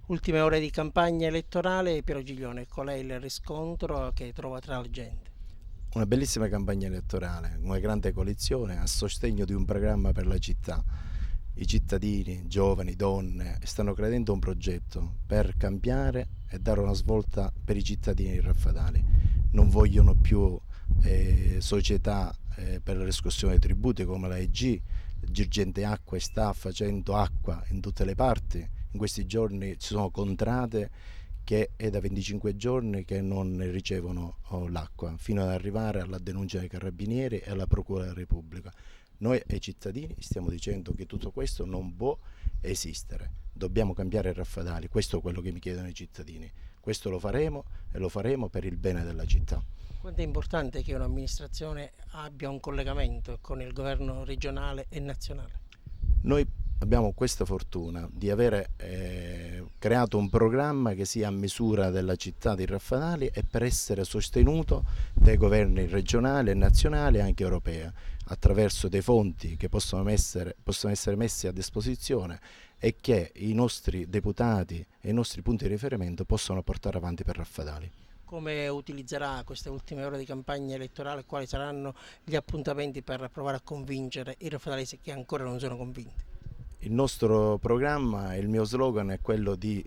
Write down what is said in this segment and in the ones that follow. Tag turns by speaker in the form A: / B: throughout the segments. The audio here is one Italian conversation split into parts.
A: Ultime ore di campagna elettorale, Piero Giglione, qual è il riscontro che trova tra la gente?
B: Una bellissima campagna elettorale, una grande coalizione a sostegno di un programma per la città. I cittadini, giovani, donne, stanno credendo a un progetto per cambiare e dare una svolta per i cittadini di Raffadali. Non vogliono più società per la riscossione dei tributi come la EG. Girgente Acque sta facendo acqua in tutte le parti. In questi giorni ci sono contrade che è da 25 giorni che non ricevono l'acqua, fino ad arrivare alla denuncia dei carabinieri e alla Procura della Repubblica. Noi ai cittadini stiamo dicendo che tutto questo non può esistere, dobbiamo cambiare Raffadali, questo è quello che mi chiedono i cittadini, questo lo faremo e lo faremo per il bene della città.
A: Quanto è importante che un'amministrazione abbia un collegamento con il governo regionale e nazionale?
B: Noi abbiamo questa fortuna di avere creato un programma che sia a misura della città di Raffadali e per essere sostenuto dai governi regionali e nazionali e anche europei attraverso dei fondi che possono essere messi a disposizione e che i nostri deputati e i nostri punti di riferimento possono portare avanti per Raffadali.
A: Come utilizzerà queste ultime ore di campagna elettorale? Quali saranno gli appuntamenti per provare a convincere i raffadalesi che ancora non sono convinti?
B: Il nostro programma, il mio slogan è quello di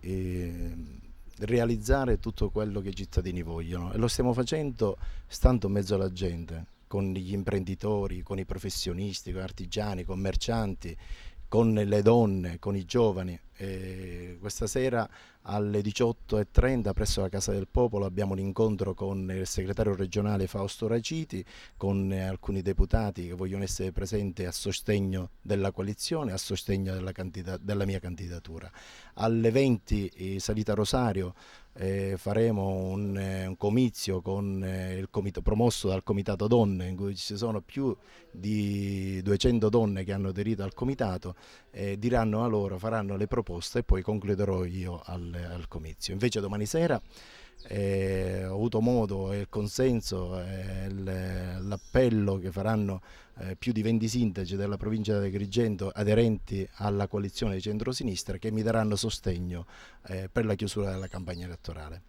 B: realizzare tutto quello che i cittadini vogliono e lo stiamo facendo stando in mezzo alla gente, con gli imprenditori, con i professionisti, con gli artigiani, commercianti, con le donne, con i giovani. Questa sera alle 18:30 presso la Casa del Popolo abbiamo un incontro con il segretario regionale Fausto Raciti, con alcuni deputati che vogliono essere presenti a sostegno della coalizione, a sostegno della mia candidatura. Alle 20 salita Rosario faremo un comizio con promosso dal Comitato Donne, in cui ci sono più di 200 donne che hanno aderito al comitato, diranno a loro, faranno le proposte e poi concluderò io al comizio. Invece domani sera ho avuto modo e il consenso e l'appello che faranno più di 20 sindaci della provincia di Agrigento aderenti alla coalizione di centrosinistra che mi daranno sostegno per la chiusura della campagna elettorale.